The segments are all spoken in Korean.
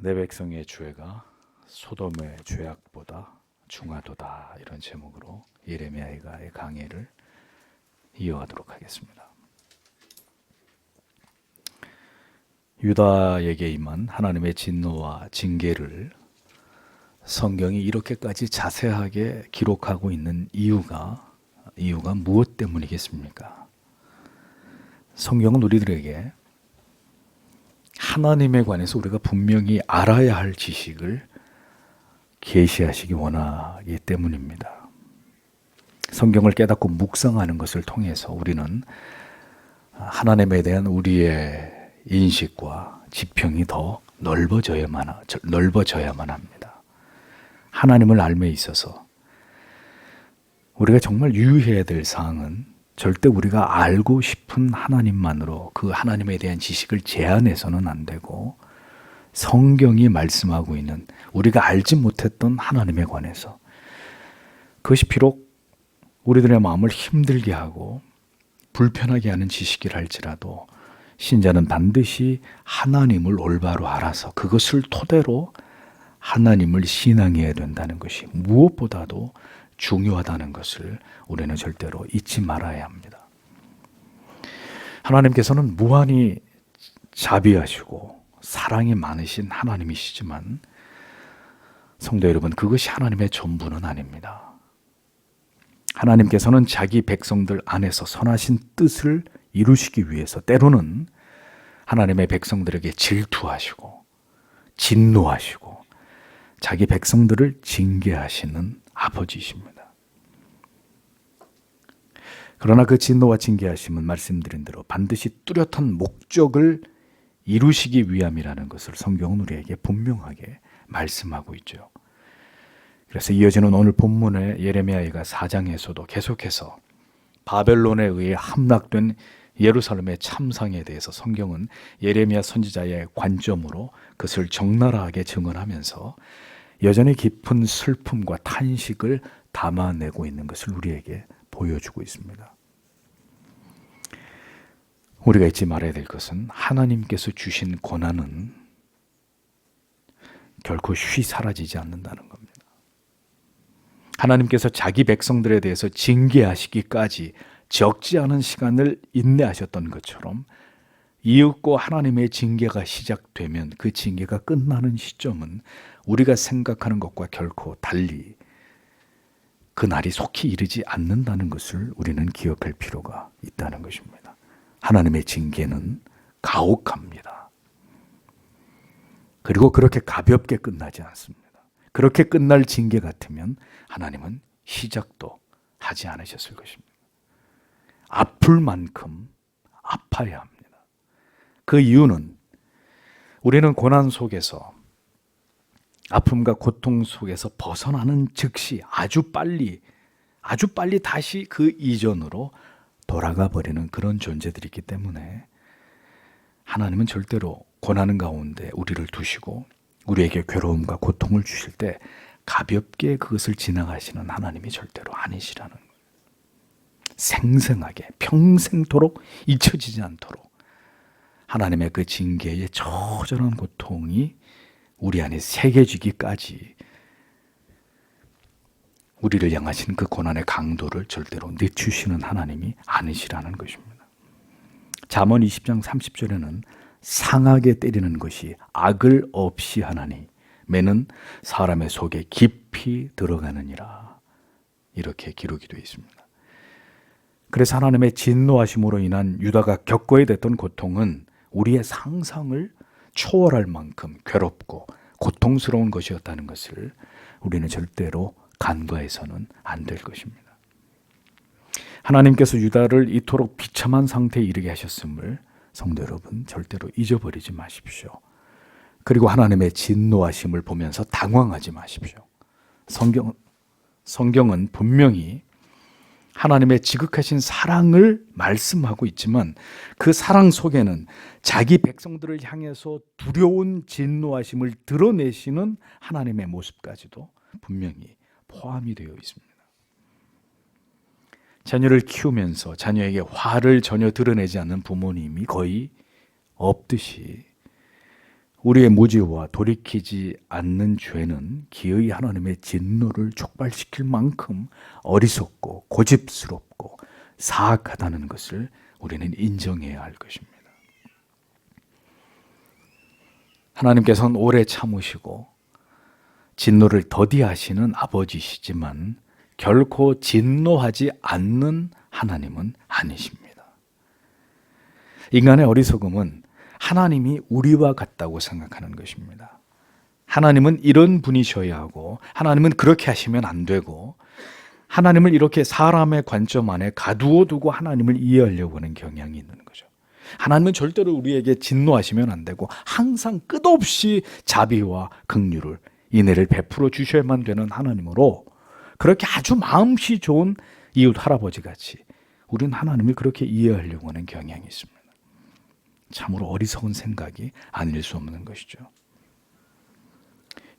내 백성의 죄가 소돔의 죄악보다 중하도다, 이런 제목으로 예레미야의 강의를 이어가도록 하겠습니다. 유다에게 임한 하나님의 진노와 징계를 성경이 이렇게까지 자세하게 기록하고 있는 이유가 무엇 때문이겠습니까? 성경은 우리들에게 하나님에 관해서 우리가 분명히 알아야 할 지식을 계시하시기 원하기 때문입니다. 성경을 깨닫고 묵상하는 것을 통해서 우리는 하나님에 대한 우리의 인식과 지평이 더 넓어져야만 합니다. 하나님을 알매 있어서 우리가 정말 유의해야 될 사항은 절대 우리가 알고 싶은 하나님만으로 그 하나님에 대한 지식을 제한해서는 안 되고, 성경이 말씀하고 있는 우리가 알지 못했던 하나님에 관해서, 그것이 비록 우리들의 마음을 힘들게 하고 불편하게 하는 지식이라 할지라도 신자는 반드시 하나님을 올바로 알아서 그것을 토대로 하나님을 신앙해야 된다는 것이 무엇보다도 중요하다는 것을 우리는 절대로 잊지 말아야 합니다. 하나님께서는 무한히 자비하시고 사랑이 많으신 하나님이시지만, 성도 여러분, 그것이 하나님의 전부는 아닙니다. 하나님께서는 자기 백성들 안에서 선하신 뜻을 이루시기 위해서 때로는 하나님의 백성들에게 질투하시고 진노하시고 자기 백성들을 징계하시는 아버지이십니다. 그러나 그 진노와 징계하심은 말씀드린 대로 반드시 뚜렷한 목적을 이루시기 위함이라는 것을 성경은 우리에게 분명하게 말씀하고 있죠. 그래서 이어지는 오늘 본문의 예레미야가 4장에서도 계속해서 바벨론에 의해 함락된 예루살렘의 참상에 대해서 성경은 예레미야 선지자의 관점으로 그것을 적나라하게 증언하면서 여전히 깊은 슬픔과 탄식을 담아내고 있는 것을 우리에게 보여주고 있습니다. 우리가 잊지 말아야 될 것은 하나님께서 주신 고난은 결코 쉬 사라지지 않는다는 겁니다. 하나님께서 자기 백성들에 대해서 징계하시기까지 적지 않은 시간을 인내하셨던 것처럼, 이윽고 하나님의 징계가 시작되면 그 징계가 끝나는 시점은 우리가 생각하는 것과 결코 달리 그 날이 속히 이르지 않는다는 것을 우리는 기억할 필요가 있다는 것입니다. 하나님의 징계는 가혹합니다. 그리고 그렇게 가볍게 끝나지 않습니다. 그렇게 끝날 징계 같으면 하나님은 시작도 하지 않으셨을 것입니다. 아플 만큼 아파야 합니다. 그 이유는 우리는 고난 속에서, 아픔과 고통 속에서 벗어나는 즉시 아주 빨리 다시 그 이전으로 돌아가 버리는 그런 존재들이기 때문에 하나님은 절대로 고난 가운데 우리를 두시고 우리에게 괴로움과 고통을 주실 때 가볍게 그것을 지나가시는 하나님이 절대로 아니시라는 거예요. 생생하게 평생토록 잊혀지지 않도록 하나님의 그 징계의 처절한 고통이 우리 안에 새겨지기까지 우리를 향하신 그 고난의 강도를 절대로 늦추시는 하나님이 아니시라는 것입니다. 잠언 20장 30절에는 상하게 때리는 것이 악을 없이 하나니 매는 사람의 속에 깊이 들어가느니라, 이렇게 기록이 되어 있습니다. 그래서 하나님의 진노하심으로 인한 유다가 겪어야 됐던 고통은 우리의 상상을 초월할 만큼 괴롭고 고통스러운 것이었다는 것을 우리는 절대로 간과해서는 안 될 것입니다. 하나님께서 유다를 이토록 비참한 상태에 이르게 하셨음을 성도 여러분 절대로 잊어버리지 마십시오. 그리고 하나님의 진노하심을 보면서 당황하지 마십시오. 성경은 분명히 하나님의 지극하신 사랑을 말씀하고 있지만 그 사랑 속에는 자기 백성들을 향해서 두려운 진노하심을 드러내시는 하나님의 모습까지도 분명히 포함이 되어 있습니다. 자녀를 키우면서 자녀에게 화를 전혀 드러내지 않는 부모님이 거의 없듯이 우리의 무지와 돌이키지 않는 죄는 기어이 하나님의 진노를 촉발시킬 만큼 어리석고 고집스럽고 사악하다는 것을 우리는 인정해야 할 것입니다. 하나님께서는 오래 참으시고 진노를 더디하시는 아버지시지만 결코 진노하지 않는 하나님은 아니십니다. 인간의 어리석음은 하나님이 우리와 같다고 생각하는 것입니다. 하나님은 이런 분이셔야 하고 하나님은 그렇게 하시면 안 되고 하나님을 이렇게 사람의 관점 안에 가두어 두고 하나님을 이해하려고 하는 경향이 있는 거죠. 하나님은 절대로 우리에게 진노하시면 안 되고 항상 끝없이 자비와 긍휼을 인애를 베풀어 주셔야만 되는 하나님으로 그렇게 아주 마음씨 좋은 이웃 할아버지 같이 우리는 하나님을 그렇게 이해하려고 하는 경향이 있습니다. 참으로 어리석은 생각이 아닐 수 없는 것이죠.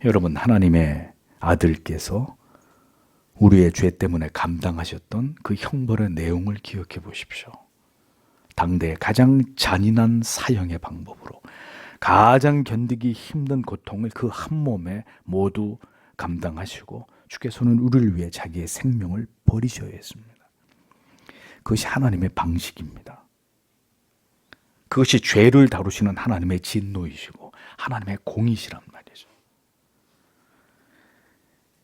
여러분, 하나님의 아들께서 우리의 죄 때문에 감당하셨던 그 형벌의 내용을 기억해 보십시오. 당대의 가장 잔인한 사형의 방법으로 가장 견디기 힘든 고통을 그 한 몸에 모두 감당하시고 주께서는 우리를 위해 자기의 생명을 버리셔야 했습니다. 그것이 하나님의 방식입니다. 그것이 죄를 다루시는 하나님의 진노이시고 하나님의 공이시란 말이죠.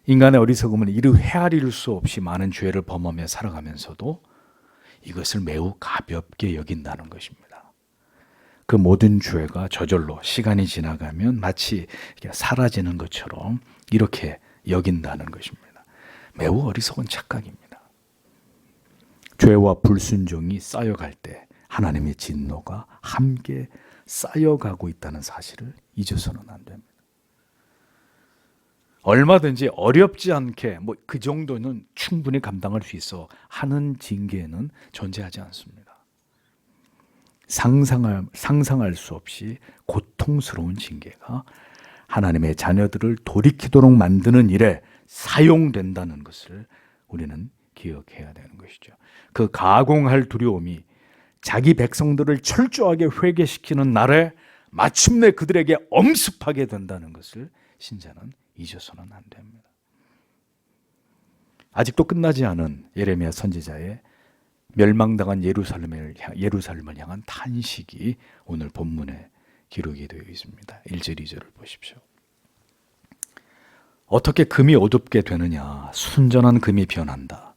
인간의 어리석음은 이를 헤아릴 수 없이 많은 죄를 범하며 살아가면서도 이것을 매우 가볍게 여긴다는 것입니다. 그 모든 죄가 저절로 시간이 지나가면 마치 사라지는 것처럼 이렇게 여긴다는 것입니다. 매우 어리석은 착각입니다. 죄와 불순종이 쌓여갈 때 하나님의 진노가 함께 쌓여가고 있다는 사실을 잊어서는 안 됩니다. 얼마든지 어렵지 않게 그 정도는 충분히 감당할 수 있어 하는 징계는 존재하지 않습니다. 상상할 수 없이 고통스러운 징계가 하나님의 자녀들을 돌이키도록 만드는 일에 사용된다는 것을 우리는 기억해야 되는 것이죠. 그 가공할 두려움이 자기 백성들을 철저하게 회개시키는 날에 마침내 그들에게 엄습하게 된다는 것을 신자는 잊어서는 안 됩니다. 아직도 끝나지 않은 예레미야 선지자의 멸망당한 예루살렘을 향한 탄식이 오늘 본문에 기록이 되어 있습니다. 1절 2절을 보십시오. 어떻게 금이 어둡게 되느냐? 순전한 금이 변한다.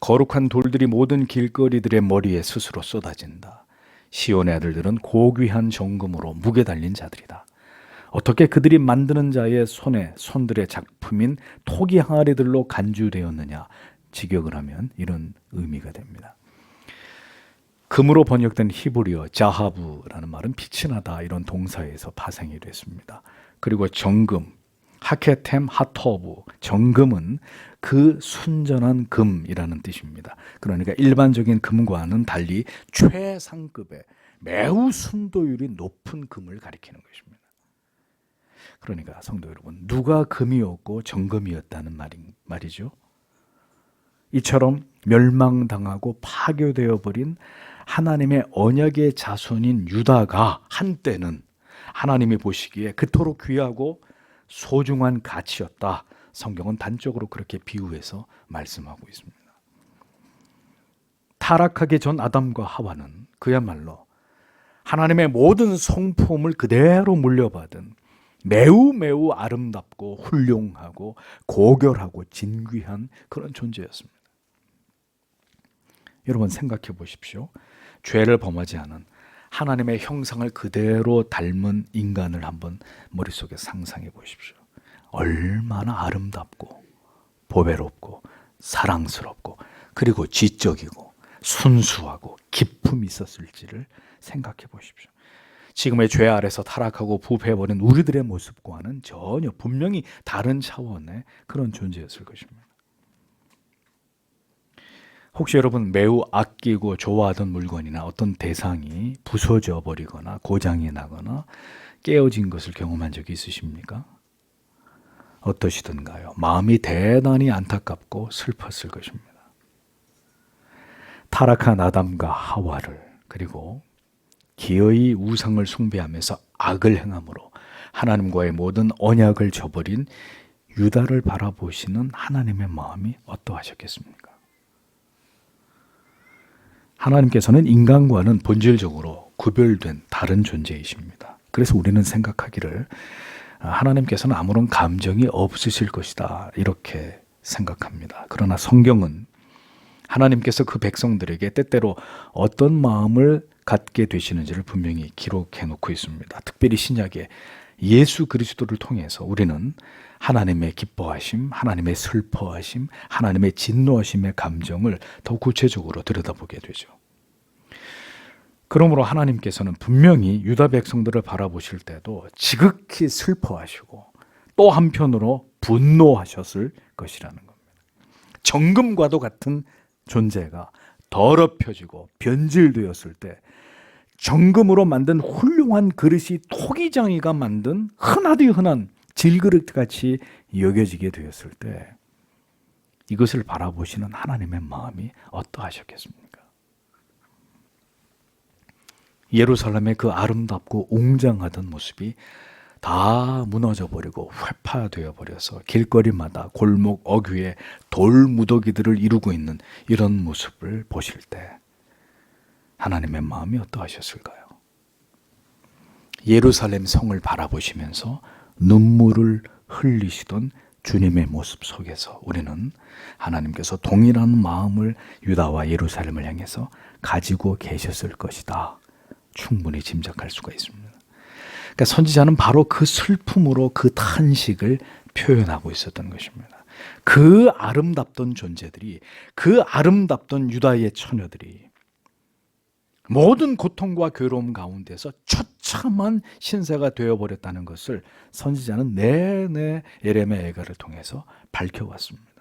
거룩한 돌들이 모든 길거리들의 머리에 스스로 쏟아진다. 시온의 아들들은 고귀한 정금으로 무게 달린 자들이다. 어떻게 그들이 만드는 자의 손들의 작품인 토기 항아리들로 간주되었느냐? 직역을 하면 이런 의미가 됩니다. 금으로 번역된 히브리어 자하부라는 말은 빛이 나다 이런 동사에서 파생이 됐습니다. 그리고 정금, 하케템 하토부, 정금은 그 순전한 금이라는 뜻입니다. 그러니까 일반적인 금과는 달리 최상급의 매우 순도율이 높은 금을 가리키는 것입니다. 그러니까 성도 여러분, 누가 금이었고 정금이었다는 말이죠. 이처럼 멸망당하고 파괴되어 버린 하나님의 언약의 자손인 유다가 한때는 하나님이 보시기에 그토록 귀하고 소중한 가치였다. 성경은 단적으로 그렇게 비유해서 말씀하고 있습니다. 타락하기 전 아담과 하와는 그야말로 하나님의 모든 성품을 그대로 물려받은 매우 아름답고 훌륭하고 고결하고 진귀한 그런 존재였습니다. 여러분 생각해 보십시오. 죄를 범하지 않은 하나님의 형상을 그대로 닮은 인간을 한번 머릿속에 상상해 보십시오. 얼마나 아름답고 보배롭고 사랑스럽고 그리고 지적이고 순수하고 기품이 있었을지를 생각해 보십시오. 지금의 죄 아래서 타락하고 부패해버린 우리들의 모습과는 전혀 분명히 다른 차원의 그런 존재였을 것입니다. 혹시 여러분 매우 아끼고 좋아하던 물건이나 어떤 대상이 부서져 버리거나 고장이 나거나 깨어진 것을 경험한 적이 있으십니까? 어떠시던가요? 마음이 대단히 안타깝고 슬펐을 것입니다. 타락한 아담과 하와를 그리고 기어이 우상을 숭배하면서 악을 행함으로 하나님과의 모든 언약을 저버린 유다를 바라보시는 하나님의 마음이 어떠하셨겠습니까? 하나님께서는 인간과는 본질적으로 구별된 다른 존재이십니다. 그래서 우리는 생각하기를 하나님께서는 아무런 감정이 없으실 것이다, 이렇게 생각합니다. 그러나 성경은 하나님께서 그 백성들에게 때때로 어떤 마음을 갖게 되시는지를 분명히 기록해 놓고 있습니다. 특별히 신약에 예수 그리스도를 통해서 우리는 하나님의 기뻐하심, 하나님의 슬퍼하심, 하나님의 진노하심의 감정을 더 구체적으로 들여다보게 되죠. 그러므로 하나님께서는 분명히 유다 백성들을 바라보실 때도 지극히 슬퍼하시고 또 한편으로 분노하셨을 것이라는 겁니다. 정금과도 같은 존재가 더럽혀지고 변질되었을 때 정금으로 만든 훌륭한 그릇이 토기장이가 만든 흔하디 흔한 질그릇같이 여겨지게 되었을 때 이것을 바라보시는 하나님의 마음이 어떠하셨겠습니까? 예루살렘의 그 아름답고 웅장하던 모습이 다 무너져 버리고 회파되어 버려서 길거리마다 골목 어귀에 돌 무더기들을 이루고 있는 이런 모습을 보실 때 하나님의 마음이 어떠하셨을까요? 예루살렘 성을 바라보시면서 눈물을 흘리시던 주님의 모습 속에서 우리는 하나님께서 동일한 마음을 유다와 예루살렘을 향해서 가지고 계셨을 것이다, 충분히 짐작할 수가 있습니다. 그러니까 선지자는 바로 그 슬픔으로 그 탄식을 표현하고 있었던 것입니다. 그 아름답던 존재들이, 그 아름답던 유다의 처녀들이 모든 고통과 괴로움 가운데서 처참한 신세가 되어버렸다는 것을 선지자는 내내 예레미야 예가를 통해서 밝혀왔습니다.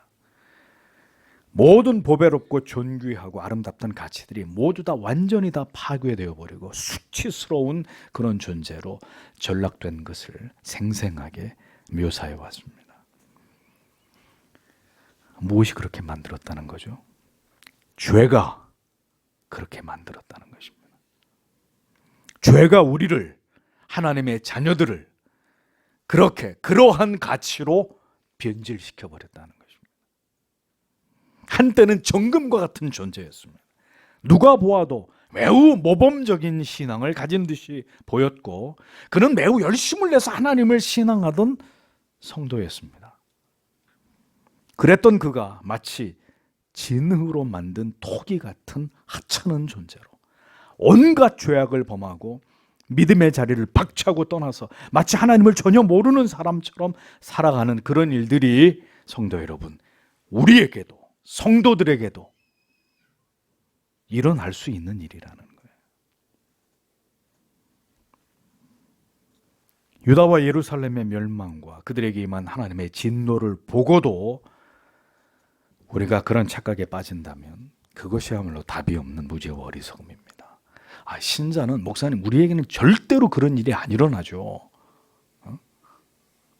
모든 보배롭고 존귀하고 아름답던 가치들이 모두 다 완전히 다 파괴되어 버리고 수치스러운 그런 존재로 전락된 것을 생생하게 묘사해 왔습니다. 무엇이 그렇게 만들었다는 거죠? 죄가 그렇게 만들었다는 것입니다. 죄가 우리를, 하나님의 자녀들을 그렇게 그러한 가치로 변질시켜 버렸다는 것입니다. 한때는 정금과 같은 존재였습니다. 누가 보아도 매우 모범적인 신앙을 가진 듯이 보였고 그는 매우 열심을 내서 하나님을 신앙하던 성도였습니다. 그랬던 그가 마치 진흙으로 만든 토기 같은 하찮은 존재로 온갖 죄악을 범하고 믿음의 자리를 박차고 떠나서 마치 하나님을 전혀 모르는 사람처럼 살아가는 그런 일들이 성도 여러분, 우리에게도 성도들에게도 일어날 수 있는 일이라는 거예요. 유다와 예루살렘의 멸망과 그들에게 임한 하나님의 진노를 보고도 우리가 그런 착각에 빠진다면 그것이야말로 답이 없는 무지와 어리석음입니다. 신자는, 목사님, 우리에게는 절대로 그런 일이 안 일어나죠.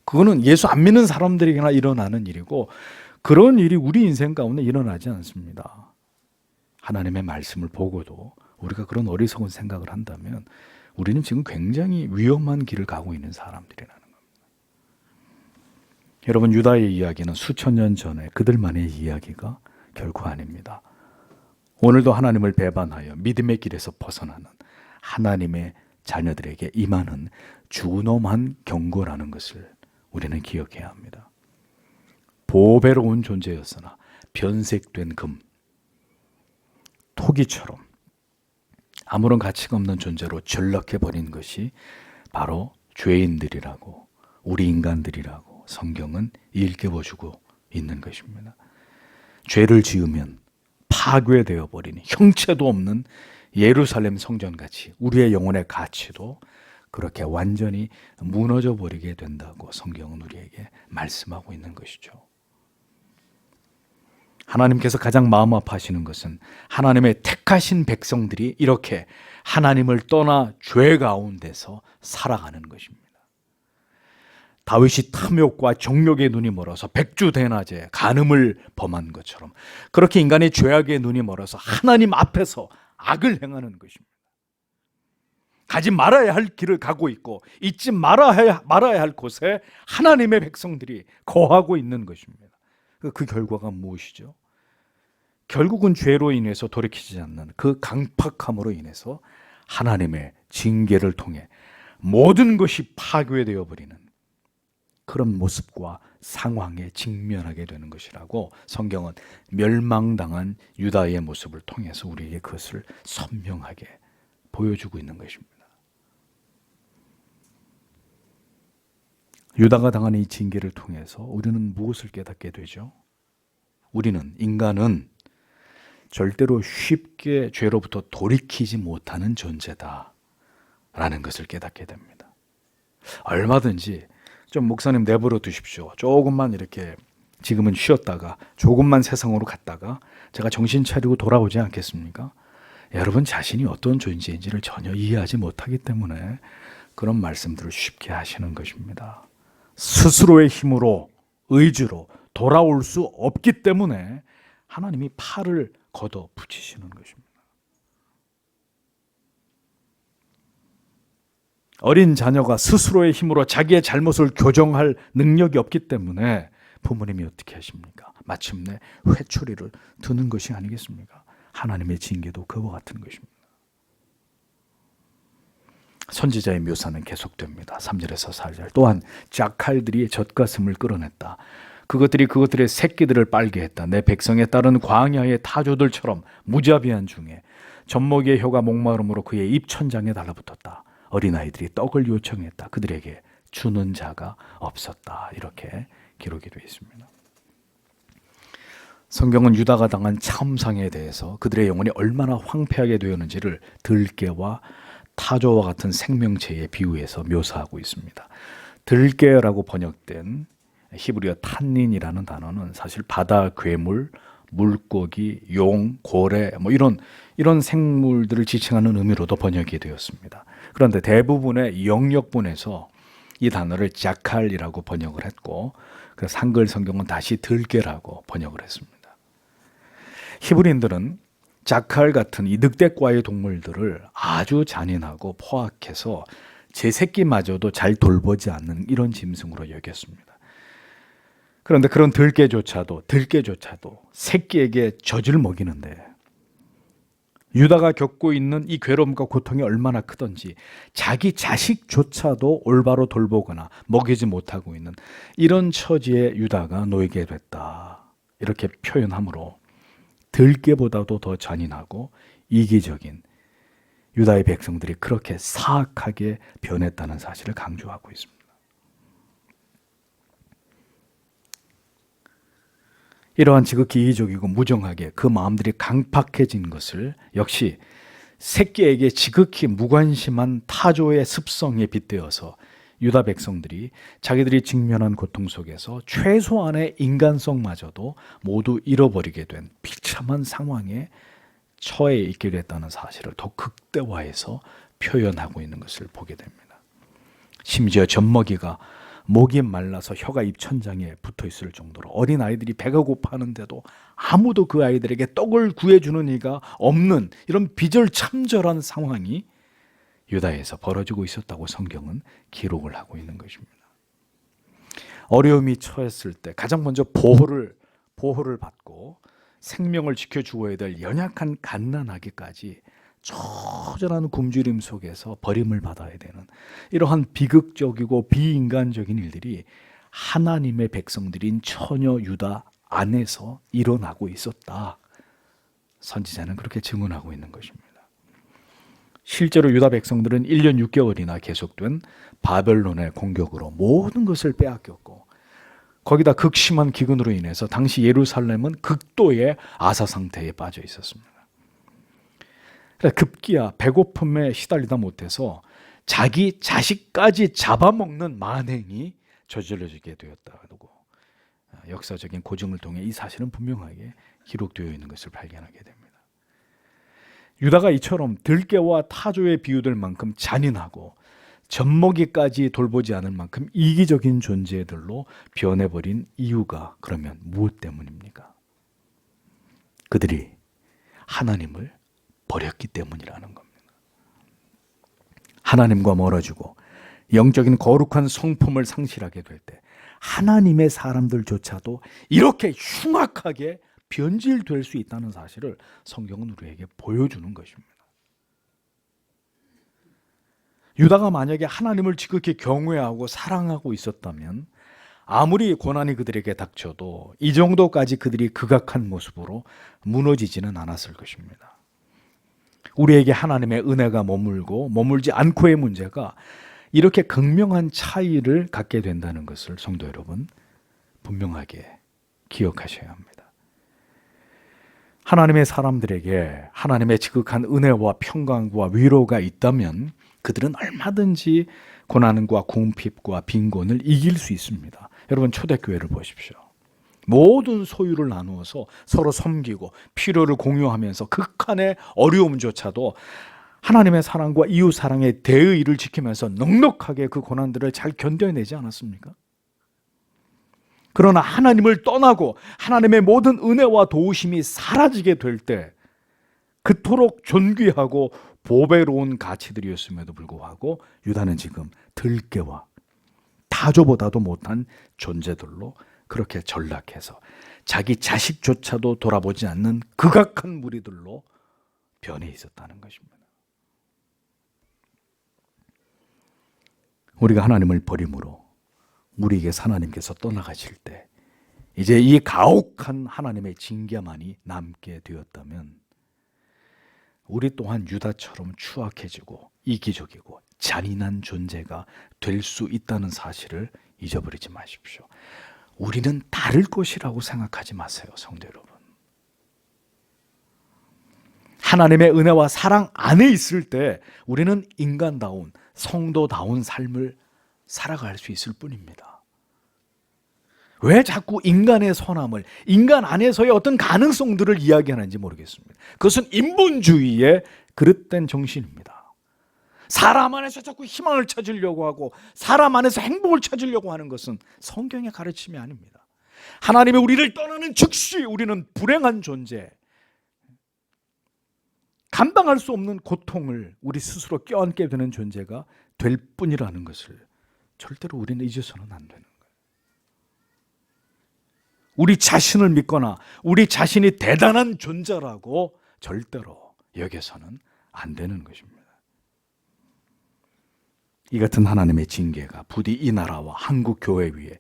그거는 예수 안 믿는 사람들에게나 일어나는 일이고 그런 일이 우리 인생 가운데 일어나지 않습니다. 하나님의 말씀을 보고도 우리가 그런 어리석은 생각을 한다면 우리는 지금 굉장히 위험한 길을 가고 있는 사람들이라는 겁니다. 여러분, 유다의 이야기는 수천 년 전에 그들만의 이야기가 결코 아닙니다. 오늘도 하나님을 배반하여 믿음의 길에서 벗어나는 하나님의 자녀들에게 임하는 준엄한 경고라는 것을 우리는 기억해야 합니다. 보배로운 존재였으나 변색된 금, 토기처럼 아무런 가치가 없는 존재로 전락해버린 것이 바로 죄인들이라고, 우리 인간들이라고 성경은 일깨워주고 있는 것입니다. 죄를 지으면 파괴되어 버리는 형체도 없는 예루살렘 성전같이 우리의 영혼의 가치도 그렇게 완전히 무너져 버리게 된다고 성경은 우리에게 말씀하고 있는 것이죠. 하나님께서 가장 마음 아파하시는 것은 하나님의 택하신 백성들이 이렇게 하나님을 떠나 죄 가운데서 살아가는 것입니다. 다윗이 탐욕과 정욕의 눈이 멀어서 백주대낮에 간음을 범한 것처럼 그렇게 인간의 죄악의 눈이 멀어서 하나님 앞에서 악을 행하는 것입니다. 가지 말아야 할 길을 가고 있고 잊지 말아야 할 곳에 하나님의 백성들이 거하고 있는 것입니다. 그 결과가 무엇이죠? 결국은 죄로 인해서 돌이키지 않는 그 강팍함으로 인해서 하나님의 징계를 통해 모든 것이 파괴되어 버리는 그런 모습과 상황에 직면하게 되는 것이라고 성경은 멸망당한 유다의 모습을 통해서 우리에게 그것을 선명하게 보여주고 있는 것입니다. 유다가 당한 이 징계를 통해서 우리는 무엇을 깨닫게 되죠? 우리는, 인간은 절대로 쉽게 죄로부터 돌이키지 못하는 존재다 라는 것을 깨닫게 됩니다. 얼마든지 좀 목사님 내버려 두십시오, 조금만 이렇게 지금은 쉬었다가 조금만 세상으로 갔다가 제가 정신 차리고 돌아오지 않겠습니까? 여러분 자신이 어떤 존재인지를 전혀 이해하지 못하기 때문에 그런 말씀들을 쉽게 하시는 것입니다. 스스로의 힘으로, 의지로 돌아올 수 없기 때문에 하나님이 팔을 걷어 붙이시는 것입니다. 어린 자녀가 스스로의 힘으로 자기의 잘못을 교정할 능력이 없기 때문에 부모님이 어떻게 하십니까? 마침내 회초리를 드는 것이 아니겠습니까? 하나님의 징계도 그와 같은 것입니다. 선지자의 묘사는 계속됩니다. 3절에서 4절. 또한 자칼들이 젖가슴을 끌어냈다. 그것들의 새끼들을 빨게 했다. 내 백성에 따른 광야의 타조들처럼 무자비한 중에 젖먹이의 혀가 목마름으로 그의 입천장에 달라붙었다. 어린아이들이 떡을 요청했다. 그들에게 주는 자가 없었다. 이렇게 기록이 되어 있습니다. 성경은 유다가 당한 참상에 대해서 그들의 영혼이 얼마나 황폐하게 되었는지를 들깨와 타조와 같은 생명체에 비유해서 묘사하고 있습니다. 들깨라고 번역된 히브리어 탄닌이라는 단어는 사실 바다 괴물, 물고기, 용, 고래 이런 생물들을 지칭하는 의미로도 번역이 되었습니다. 그런데 대부분의 영역본에서 이 단어를 자칼이라고 번역을 했고 그래서 한글 성경은 다시 들깨라고 번역을 했습니다. 히브리인들은 자칼 같은 이 늑대과의 동물들을 아주 잔인하고 포악해서 제 새끼마저도 잘 돌보지 않는 이런 짐승으로 여겼습니다. 그런데 그런 들깨조차도 새끼에게 젖을 먹이는데 유다가 겪고 있는 이 괴로움과 고통이 얼마나 크던지 자기 자식조차도 올바로 돌보거나 먹이지 못하고 있는 이런 처지에 유다가 놓이게 됐다. 이렇게 표현함으로 들깨보다도 더 잔인하고 이기적인 유다의 백성들이 그렇게 사악하게 변했다는 사실을 강조하고 있습니다. 이러한 지극히 이기적이고 무정하게 그 마음들이 강팍해진 것을 역시 새끼에게 지극히 무관심한 타조의 습성에 빗대어서 유다 백성들이 자기들이 직면한 고통 속에서 최소한의 인간성마저도 모두 잃어버리게 된 비참한 상황에 처해 있게 됐다는 사실을 더 극대화해서 표현하고 있는 것을 보게 됩니다. 심지어 젖먹이가 목이 말라서 혀가 입천장에 붙어 있을 정도로 어린 아이들이 배가 고파하는데도 아무도 그 아이들에게 떡을 구해주는 이가 없는 이런 비절참절한 상황이 유다에서 벌어지고 있었다고 성경은 기록을 하고 있는 것입니다. 어려움이 처했을 때 가장 먼저 보호를 받고 생명을 지켜주어야 될 연약한 갓난아기까지 처절한 굶주림 속에서 버림을 받아야 되는 이러한 비극적이고 비인간적인 일들이 하나님의 백성들인 처녀 유다 안에서 일어나고 있었다. 선지자는 그렇게 증언하고 있는 것입니다. 실제로 유다 백성들은 1년 6개월이나 계속된 바벨론의 공격으로 모든 것을 빼앗겼고 거기다 극심한 기근으로 인해서 당시 예루살렘은 극도의 아사 상태에 빠져 있었습니다. 급기야 배고픔에 시달리다 못해서 자기 자식까지 잡아먹는 만행이 저질러지게 되었다고 역사적인 고증을 통해 이 사실은 분명하게 기록되어 있는 것을 발견하게 됩니다. 유다가 이처럼 들깨와 타조에 비유될 만큼 잔인하고 젖먹이까지 돌보지 않을 만큼 이기적인 존재들로 변해버린 이유가 그러면 무엇 때문입니까? 그들이 하나님을 버렸기 때문이라는 겁니다. 하나님과 멀어지고 영적인 거룩한 성품을 상실하게 될 때 하나님의 사람들조차도 이렇게 흉악하게 변질될 수 있다는 사실을 성경은 우리에게 보여주는 것입니다. 유다가 만약에 하나님을 지극히 경외하고 사랑하고 있었다면 아무리 고난이 그들에게 닥쳐도 이 정도까지 그들이 극악한 모습으로 무너지지는 않았을 것입니다. 우리에게 하나님의 은혜가 머물고 머물지 않고의 문제가 이렇게 극명한 차이를 갖게 된다는 것을 성도 여러분 분명하게 기억하셔야 합니다. 하나님의 사람들에게 하나님의 지극한 은혜와 평강과 위로가 있다면 그들은 얼마든지 고난과 궁핍과 빈곤을 이길 수 있습니다. 여러분 초대교회를 보십시오. 모든 소유를 나누어서 서로 섬기고 필요를 공유하면서 극한의 어려움조차도 하나님의 사랑과 이웃 사랑의 대의를 지키면서 넉넉하게 그 고난들을 잘 견뎌내지 않았습니까? 그러나 하나님을 떠나고 하나님의 모든 은혜와 도우심이 사라지게 될 때 그토록 존귀하고 보배로운 가치들이었음에도 불구하고 유다는 지금 들깨와 타조보다도 못한 존재들로 그렇게 전락해서 자기 자식조차도 돌아보지 않는 극악한 무리들로 변해 있었다는 것입니다. 우리가 하나님을 버림으로 우리에게 하나님께서 떠나가실 때 이제 이 가혹한 하나님의 징계만이 남게 되었다면 우리 또한 유다처럼 추악해지고 이기적이고 잔인한 존재가 될 수 있다는 사실을 잊어버리지 마십시오. 우리는 다를 것이라고 생각하지 마세요, 성도 여러분. 하나님의 은혜와 사랑 안에 있을 때 우리는 인간다운 성도다운 삶을 살아갈 수 있을 뿐입니다. 왜 자꾸 인간의 선함을, 인간 안에서의 어떤 가능성들을 이야기하는지 모르겠습니다. 그것은 인본주의의 그릇된 정신입니다. 사람 안에서 자꾸 희망을 찾으려고 하고 사람 안에서 행복을 찾으려고 하는 것은 성경의 가르침이 아닙니다. 하나님이 우리를 떠나는 즉시 우리는 불행한 존재, 감당할 수 없는 고통을 우리 스스로 껴안게 되는 존재가 될 뿐이라는 것을 절대로 우리는 잊어서는 안 되는 거예요. 우리 자신을 믿거나 우리 자신이 대단한 존재라고 절대로 여겨서는 안 되는 것입니다. 이 같은 하나님의 징계가 부디 이 나라와 한국 교회 위에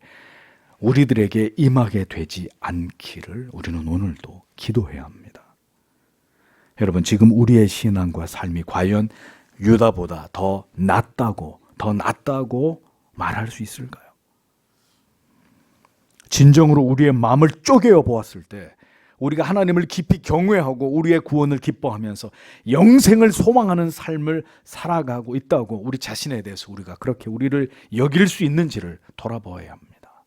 우리들에게 임하게 되지 않기를 우리는 오늘도 기도해야 합니다. 여러분, 지금 우리의 신앙과 삶이 과연 유다보다 더 낫다고 말할 수 있을까요? 진정으로 우리의 마음을 쪼개어 보았을 때 우리가 하나님을 깊이 경외하고 우리의 구원을 기뻐하면서 영생을 소망하는 삶을 살아가고 있다고 우리 자신에 대해서 우리가 그렇게 우리를 여길 수 있는지를 돌아보아야 합니다.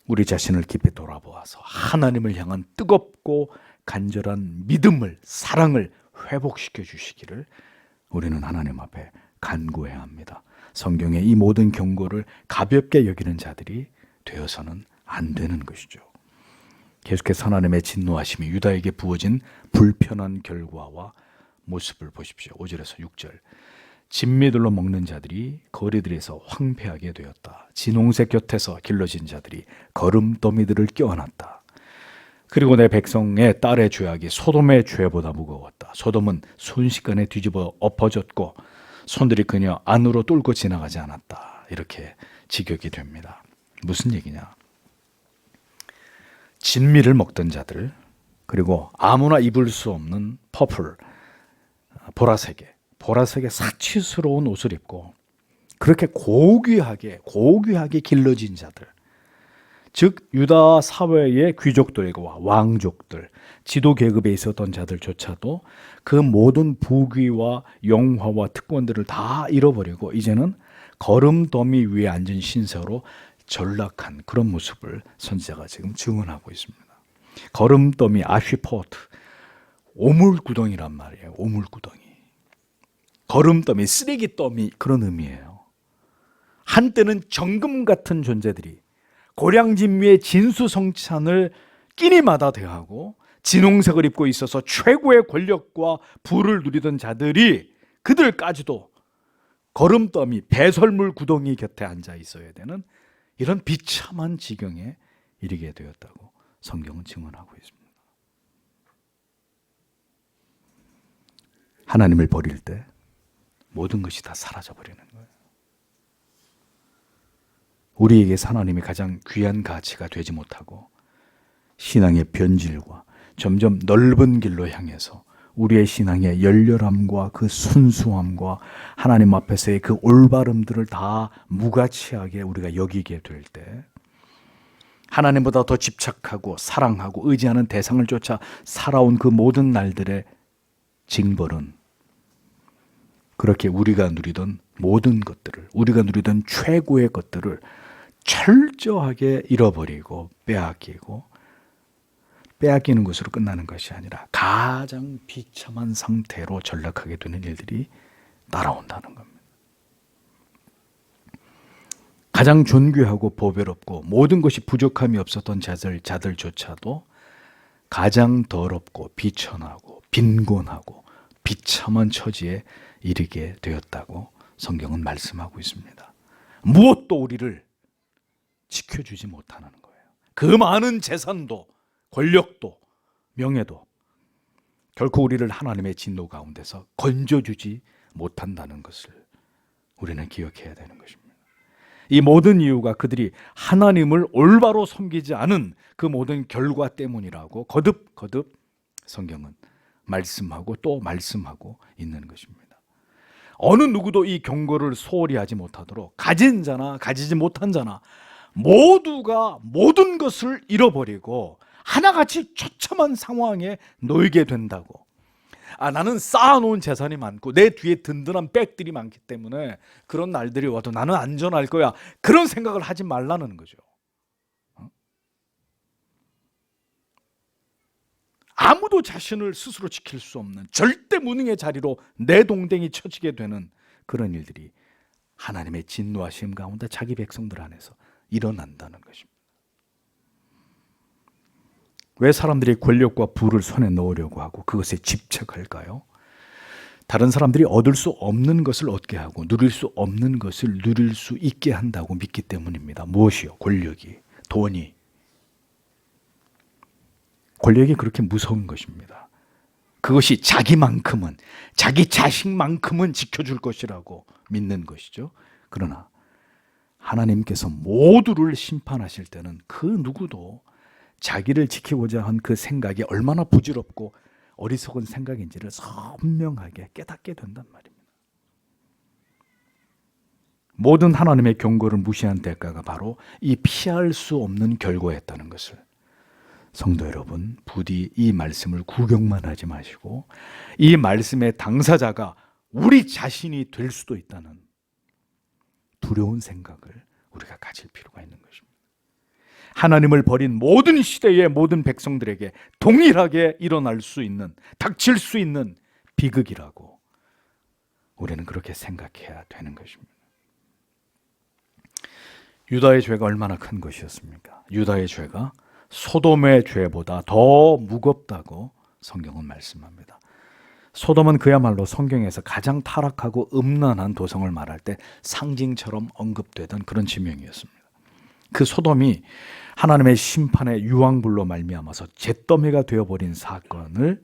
우리 자신을 깊이 돌아보아서 하나님을 향한 뜨겁고 간절한 믿음을, 사랑을 회복시켜 주시기를 우리는 하나님 앞에 간구해야 합니다. 성경의 이 모든 경고를 가볍게 여기는 자들이 되어서는 안 되는 것이죠. 계속해서 하나님의 진노하심이 유다에게 부어진 불편한 결과와 모습을 보십시오. 5절에서 6절. 진미들로 먹는 자들이 거리들에서 황폐하게 되었다. 진홍색 곁에서 길러진 자들이 거름더미들을 껴안았다. 그리고 내 백성의 딸의 죄악이 소돔의 죄보다 무거웠다. 소돔은 순식간에 뒤집어 엎어졌고 손들이 그녀 안으로 뚫고 지나가지 않았다. 이렇게 직역이 됩니다. 무슨 얘기냐? 진미를 먹던 자들, 그리고 아무나 입을 수 없는 퍼플, 보라색의 사치스러운 옷을 입고 그렇게 고귀하게 길러진 자들, 즉 유다 사회의 귀족들과 왕족들, 지도 계급에 있었던 자들조차도 그 모든 부귀와 영화와 특권들을 다 잃어버리고 이제는 거름더미 위에 앉은 신세로 전락한 그런 모습을 선지자가 지금 증언하고 있습니다. 거름더미, 아쉬포트, 오물구덩이란 말이에요. 오물구덩이, 거름더미, 쓰레기더미, 그런 의미예요. 한때는 정금 같은 존재들이 고량진미의 진수성찬을 끼니마다 대하고 진홍색을 입고 있어서 최고의 권력과 부를 누리던 자들이 그들까지도 거름더미 배설물 구덩이 곁에 앉아 있어야 되는 이런 비참한 지경에 이르게 되었다고 성경은 증언하고 있습니다. 하나님을 버릴 때 모든 것이 다 사라져버리는 거예요. 우리에게 하나님이 가장 귀한 가치가 되지 못하고 신앙의 변질과 점점 넓은 길로 향해서 우리의 신앙의 열렬함과 그 순수함과 하나님 앞에서의 그 올바름들을 다 무가치하게 우리가 여기게 될 때, 하나님보다 더 집착하고 사랑하고 의지하는 대상을 쫓아 살아온 그 모든 날들의 징벌은 그렇게 우리가 누리던 모든 것들을, 우리가 누리던 최고의 것들을 철저하게 잃어버리고 빼앗기는 것으로 끝나는 것이 아니라 가장 비참한 상태로 전락하게 되는 일들이 따라온다는 겁니다. 가장 존귀하고 보배롭고 모든 것이 부족함이 없었던 자들조차도 가장 더럽고 비천하고 빈곤하고 비참한 처지에 이르게 되었다고 성경은 말씀하고 있습니다. 무엇도 우리를 지켜주지 못하는 거예요. 그 많은 재산도 권력도 명예도 결코 우리를 하나님의 진노 가운데서 건져주지 못한다는 것을 우리는 기억해야 되는 것입니다. 이 모든 이유가 그들이 하나님을 올바로 섬기지 않은 그 모든 결과 때문이라고 거듭 성경은 말씀하고 또 말씀하고 있는 것입니다. 어느 누구도 이 경고를 소홀히 하지 못하도록 가진 자나 가지지 못한 자나 모두가 모든 것을 잃어버리고 하나같이 처참한 상황에 놓이게 된다고. 나는 쌓아놓은 재산이 많고 내 뒤에 든든한 백들이 많기 때문에 그런 날들이 와도 나는 안전할 거야, 그런 생각을 하지 말라는 거죠. 아무도 자신을 스스로 지킬 수 없는 절대 무능의 자리로 내동댕이 쳐지게 되는 그런 일들이 하나님의 진노하심 가운데 자기 백성들 안에서 일어난다는 것입니다. 왜 사람들이 권력과 부를 손에 넣으려고 하고 그것에 집착할까요? 다른 사람들이 얻을 수 없는 것을 얻게 하고 누릴 수 없는 것을 누릴 수 있게 한다고 믿기 때문입니다. 무엇이요? 권력이, 돈이. 권력이 그렇게 무서운 것입니다. 그것이 자기만큼은, 자기 자식만큼은 지켜줄 것이라고 믿는 것이죠. 그러나 하나님께서 모두를 심판하실 때는 그 누구도 자기를 지키고자 한 그 생각이 얼마나 부질없고 어리석은 생각인지를 선명하게 깨닫게 된단 말입니다. 모든 하나님의 경고를 무시한 대가가 바로 이 피할 수 없는 결과였다는 것을, 성도 여러분, 부디 이 말씀을 구경만 하지 마시고 이 말씀의 당사자가 우리 자신이 될 수도 있다는 두려운 생각을 우리가 가질 필요가 있는 것입니다. 하나님을 버린 모든 시대의 모든 백성들에게 동일하게 일어날 수 있는, 닥칠 수 있는 비극이라고 우리는 그렇게 생각해야 되는 것입니다. 유다의 죄가 얼마나 큰 것이었습니까? 유다의 죄가 소돔의 죄보다 더 무겁다고 성경은 말씀합니다. 소돔은 그야말로 성경에서 가장 타락하고 음란한 도성을 말할 때 상징처럼 언급되던 그런 지명이었습니다. 그 소돔이 하나님의 심판의 유황불로 말미암아서 잿더미가 되어버린 사건을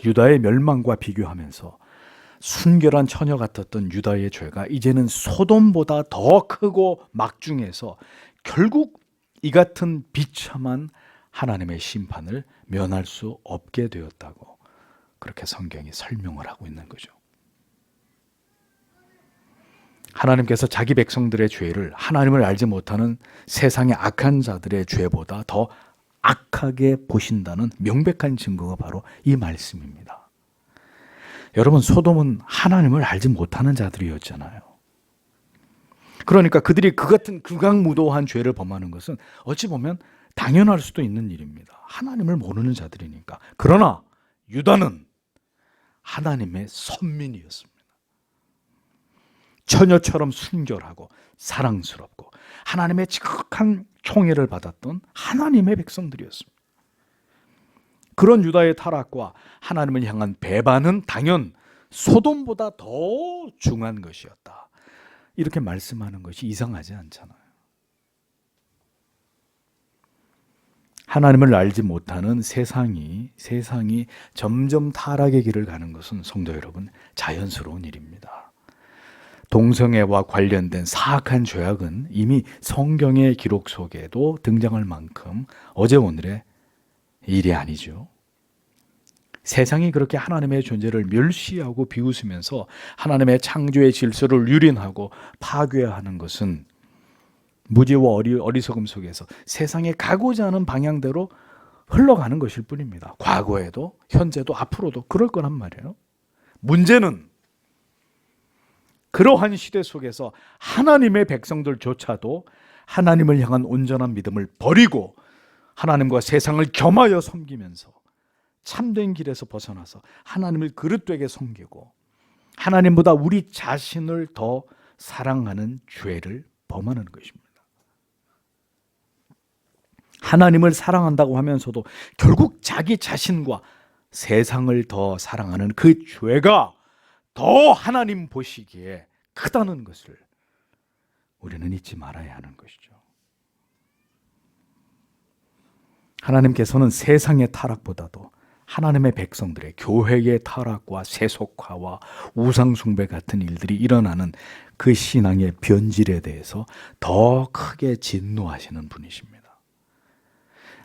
유다의 멸망과 비교하면서 순결한 처녀 같았던 유다의 죄가 이제는 소돔보다 더 크고 막중해서 결국 이 같은 비참한 하나님의 심판을 면할 수 없게 되었다고 그렇게 성경이 설명을 하고 있는 거죠. 하나님께서 자기 백성들의 죄를 하나님을 알지 못하는 세상의 악한 자들의 죄보다 더 악하게 보신다는 명백한 증거가 바로 이 말씀입니다. 여러분, 소돔은 하나님을 알지 못하는 자들이었잖아요. 그러니까 그들이 그 같은 극악무도한 죄를 범하는 것은 어찌 보면 당연할 수도 있는 일입니다. 하나님을 모르는 자들이니까. 그러나 유다는 하나님의 선민이었습니다. 처녀처럼 순결하고 사랑스럽고 하나님의 지극한 총애를 받았던 하나님의 백성들이었습니다. 그런 유다의 타락과 하나님을 향한 배반은 당연 소돔보다 더 중한 것이었다. 이렇게 말씀하는 것이 이상하지 않잖아요. 하나님을 알지 못하는 세상이 점점 타락의 길을 가는 것은 성도 여러분, 자연스러운 일입니다. 동성애와 관련된 사악한 죄악은 이미 성경의 기록 속에도 등장할 만큼 어제 오늘의 일이 아니죠. 세상이 그렇게 하나님의 존재를 멸시하고 비웃으면서 하나님의 창조의 질서를 유린하고 파괴하는 것은 무지와 어리석음 속에서 세상에 가고자 하는 방향대로 흘러가는 것일 뿐입니다. 과거에도 현재도 앞으로도 그럴 거란 말이에요. 문제는 그러한 시대 속에서 하나님의 백성들조차도 하나님을 향한 온전한 믿음을 버리고 하나님과 세상을 겸하여 섬기면서 참된 길에서 벗어나서 하나님을 그릇되게 섬기고 하나님보다 우리 자신을 더 사랑하는 죄를 범하는 것입니다. 하나님을 사랑한다고 하면서도 결국 자기 자신과 세상을 더 사랑하는 그 죄가 더 하나님 보시기에 크다는 것을 우리는 잊지 말아야 하는 것이죠. 하나님께서는 세상의 타락보다도 하나님의 백성들의 교회의 타락과 세속화와 우상숭배 같은 일들이 일어나는 그 신앙의 변질에 대해서 더 크게 진노하시는 분이십니다.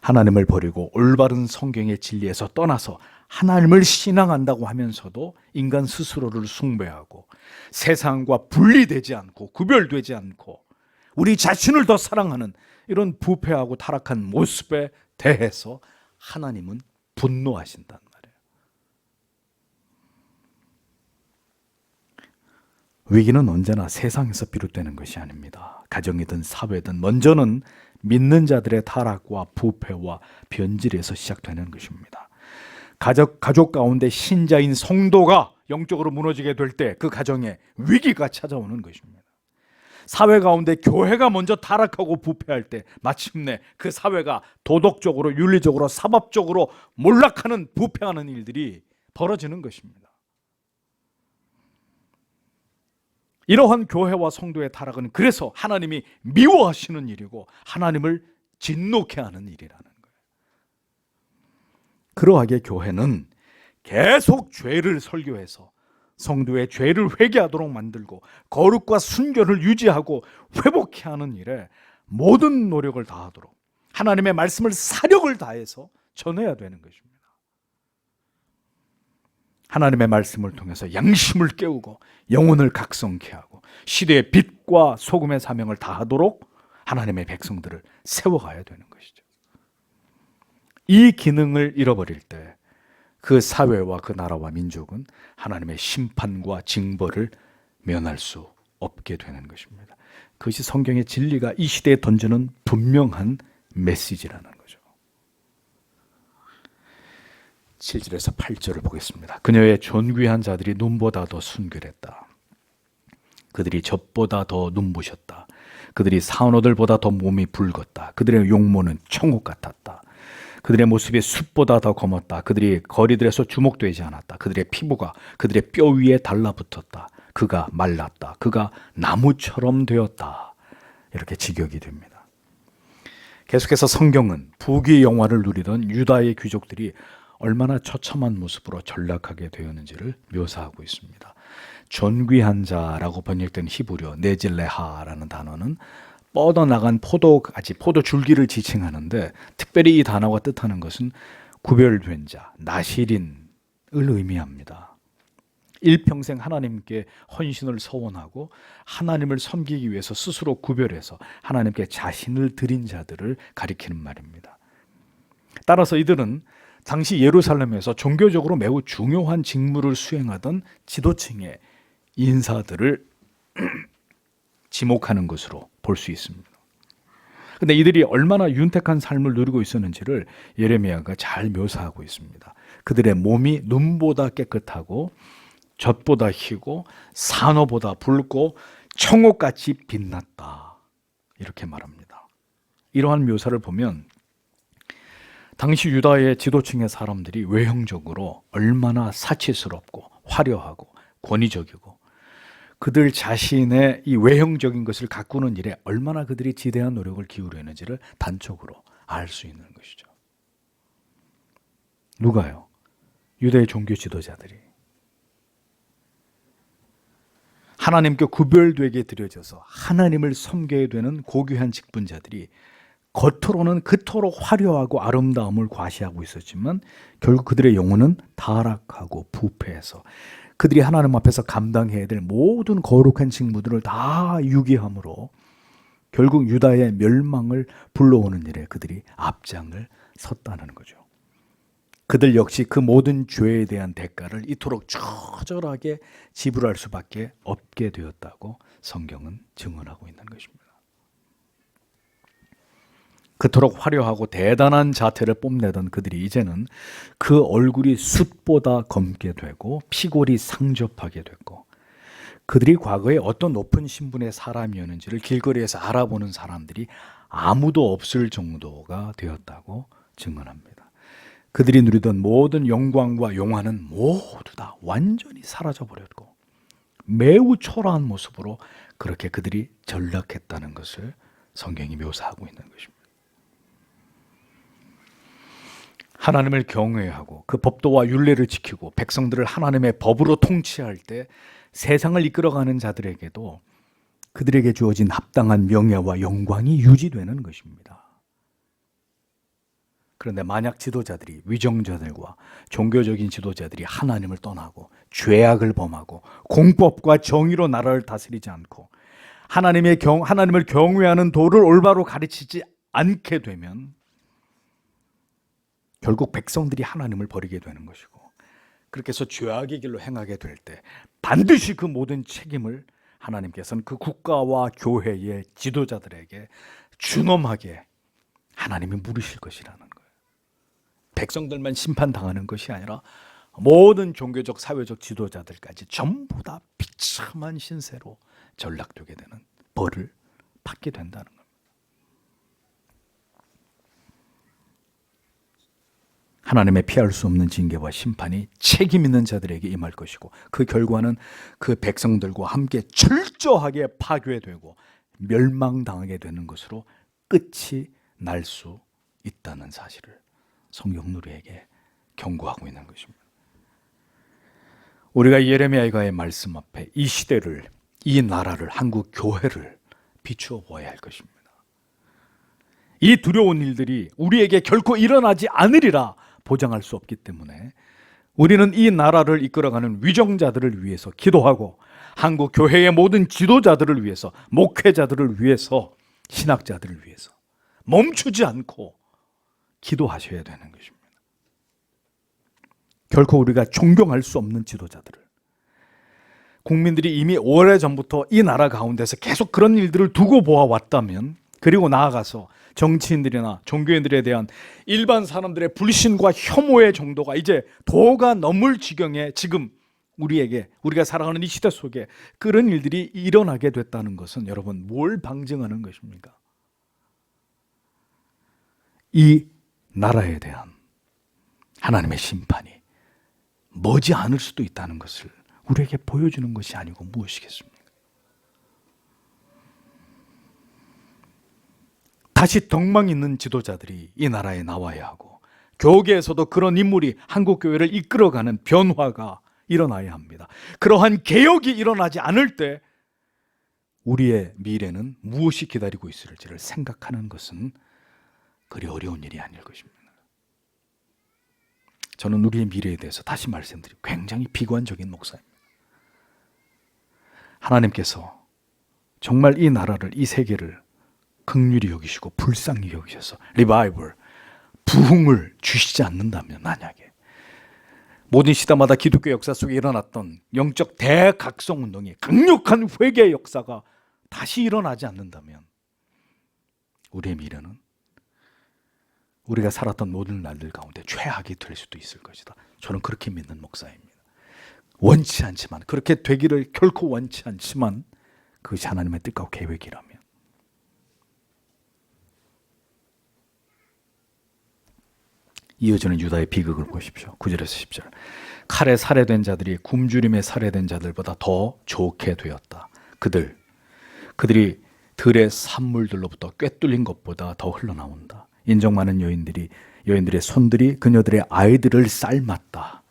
하나님을 버리고 올바른 성경의 진리에서 떠나서 하나님을 신앙한다고 하면서도 인간 스스로를 숭배하고 세상과 분리되지 않고 구별되지 않고 우리 자신을 더 사랑하는 이런 부패하고 타락한 모습에 대해서 하나님은 분노하신단 말이에요. 위기는 언제나 세상에서 비롯되는 것이 아닙니다. 가정이든 사회든 먼저는 믿는 자들의 타락과 부패와 변질에서 시작되는 것입니다. 가족 가운데 신자인 성도가 영적으로 무너지게 될 때 그 가정에 위기가 찾아오는 것입니다. 사회 가운데 교회가 먼저 타락하고 부패할 때 마침내 그 사회가 도덕적으로 윤리적으로 사법적으로 몰락하는 부패하는 일들이 벌어지는 것입니다. 이러한 교회와 성도의 타락은 그래서 하나님이 미워하시는 일이고 하나님을 진노케 하는 일이라는 거예요. 그러하게 교회는 계속 죄를 설교해서 성도의 죄를 회개하도록 만들고 거룩과 순결을 유지하고 회복케 하는 일에 모든 노력을 다하도록 하나님의 말씀을 사력을 다해서 전해야 되는 것입니다. 하나님의 말씀을 통해서 양심을 깨우고 영혼을 각성케 하고 시대의 빛과 소금의 사명을 다하도록 하나님의 백성들을 세워가야 되는 것이죠. 이 기능을 잃어버릴 때 그 사회와 그 나라와 민족은 하나님의 심판과 징벌을 면할 수 없게 되는 것입니다. 그것이 성경의 진리가 이 시대에 던지는 분명한 메시지라는 거죠. 7절에서 8절을 보겠습니다. 그녀의 존귀한 자들이 눈보다 더 순결했다. 그들이 젖보다 더 눈부셨다. 그들이 산호들보다 더 몸이 붉었다. 그들의 용모는 청옥 같았다. 그들의 모습이 숲보다 더 검었다. 그들이 거리들에서 주목되지 않았다. 그들의 피부가 그들의 뼈 위에 달라붙었다. 그가 말랐다. 그가 나무처럼 되었다. 이렇게 직역이 됩니다. 계속해서 성경은 부귀 영화를 누리던 유다의 귀족들이 얼마나 처참한 모습으로 전락하게 되었는지를 묘사하고 있습니다. 존귀한 자라고 번역된 히브리어 네질레하라는 단어는 뻗어나간 포도가지, 포도줄기를 지칭하는데 특별히 이 단어가 뜻하는 것은 구별된 자, 나실인을 의미합니다. 일평생 하나님께 헌신을 서원하고 하나님을 섬기기 위해서 스스로 구별해서 하나님께 자신을 드린 자들을 가리키는 말입니다. 따라서 이들은 당시 예루살렘에서 종교적으로 매우 중요한 직무를 수행하던 지도층의 인사들을 지목하는 것으로 볼 수 있습니다. 그런데 이들이 얼마나 윤택한 삶을 누리고 있었는지를 예레미야가 잘 묘사하고 있습니다. 그들의 몸이 눈보다 깨끗하고 젖보다 희고 산호보다 붉고 청옥같이 빛났다. 이렇게 말합니다. 이러한 묘사를 보면 당시 유다의 지도층의 사람들이 외형적으로 얼마나 사치스럽고 화려하고 권위적이고 그들 자신의 이 외형적인 것을 가꾸는 일에 얼마나 그들이 지대한 노력을 기울여 있는지를 단적으로 알 수 있는 것이죠. 누가요? 유대의 종교 지도자들이 하나님께 구별되게 드려져서 하나님을 섬겨야 되는 고귀한 직분자들이 겉으로는 그토록 화려하고 아름다움을 과시하고 있었지만 결국 그들의 영혼은 타락하고 부패해서 그들이 하나님 앞에서 감당해야 될 모든 거룩한 직무들을 다 유기함으로 결국 유다의 멸망을 불러오는 일에 그들이 앞장을 섰다는 거죠. 그들 역시 그 모든 죄에 대한 대가를 이토록 처절하게 지불할 수밖에 없게 되었다고 성경은 증언하고 있는 것입니다. 그토록 화려하고 대단한 자태를 뽐내던 그들이 이제는 그 얼굴이 숯보다 검게 되고 피골이 상접하게 됐고 그들이 과거에 어떤 높은 신분의 사람이었는지를 길거리에서 알아보는 사람들이 아무도 없을 정도가 되었다고 증언합니다. 그들이 누리던 모든 영광과 용화는 모두 다 완전히 사라져버렸고 매우 초라한 모습으로 그렇게 그들이 전락했다는 것을 성경이 묘사하고 있는 것입니다. 하나님을 경외하고 그 법도와 율례를 지키고 백성들을 하나님의 법으로 통치할 때 세상을 이끌어가는 자들에게도 그들에게 주어진 합당한 명예와 영광이 유지되는 것입니다. 그런데 만약 지도자들이 위정자들과 종교적인 지도자들이 하나님을 떠나고 죄악을 범하고 공법과 정의로 나라를 다스리지 않고 하나님을 경외하는 도를 올바로 가르치지 않게 되면 결국 백성들이 하나님을 버리게 되는 것이고 그렇게 해서 죄악의 길로 행하게 될 때 반드시 그 모든 책임을 하나님께서는 그 국가와 교회의 지도자들에게 준엄하게 하나님이 물으실 것이라는 거예요. 백성들만 심판당하는 것이 아니라 모든 종교적 사회적 지도자들까지 전부 다 비참한 신세로 전락되게 되는 벌을 받게 된다는 겁니다. 하나님의 피할 수 없는 징계와 심판이 책임 있는 자들에게 임할 것이고 그 결과는 그 백성들과 함께 철저하게 파괴되고 멸망당하게 되는 것으로 끝이 날 수 있다는 사실을 성경 우리에게 경고하고 있는 것입니다. 우리가 예레미야의 말씀 앞에 이 시대를, 이 나라를, 한국 교회를 비추어 보아야 할 것입니다. 이 두려운 일들이 우리에게 결코 일어나지 않으리라 보장할 수 없기 때문에 우리는 이 나라를 이끌어가는 위정자들을 위해서 기도하고 한국 교회의 모든 지도자들을 위해서, 목회자들을 위해서, 신학자들을 위해서 멈추지 않고 기도하셔야 되는 것입니다. 결코 우리가 존경할 수 없는 지도자들을, 국민들이 이미 오래전부터 이 나라 가운데서 계속 그런 일들을 두고 보아왔다면, 그리고 나아가서 정치인들이나 종교인들에 대한 일반 사람들의 불신과 혐오의 정도가 이제 도가 넘을 지경에 지금 우리가 살아가는 이 시대 속에 그런 일들이 일어나게 됐다는 것은 여러분 뭘 방증하는 것입니까? 이 나라에 대한 하나님의 심판이 머지 않을 수도 있다는 것을 우리에게 보여주는 것이 아니고 무엇이겠습니까? 다시 덕망 있는 지도자들이 이 나라에 나와야 하고 교계에서도 그런 인물이 한국 교회를 이끌어가는 변화가 일어나야 합니다. 그러한 개혁이 일어나지 않을 때 우리의 미래는 무엇이 기다리고 있을지를 생각하는 것은 그리 어려운 일이 아닐 것입니다. 저는 우리의 미래에 대해서 다시 말씀드리고 굉장히 비관적인 목사입니다. 하나님께서 정말 이 나라를, 이 세계를 긍휼히 여기시고 불쌍히 여기셔서 리바이벌, 부흥을 주시지 않는다면, 만약에 모든 시대마다 기독교 역사 속에 일어났던 영적 대각성 운동이, 강력한 회개의 역사가 다시 일어나지 않는다면 우리의 미래는 우리가 살았던 모든 날들 가운데 최악이 될 수도 있을 것이다. 저는 그렇게 믿는 목사입니다. 원치 않지만, 그렇게 되기를 결코 원치 않지만 그것이 하나님의 뜻과 계획이라면 이어지는 유다의 비극을 보십시오. 9절에서 10절. 칼에 살해된 자들이 굶주림에 살해된 자들보다 더 좋게 되었다. 그들이 들의 산물들로부터 꿰뚫린 것보다 더 흘러나온다. 인정 많은 여인들의 손들이 그녀들의 아이들을 삶았다.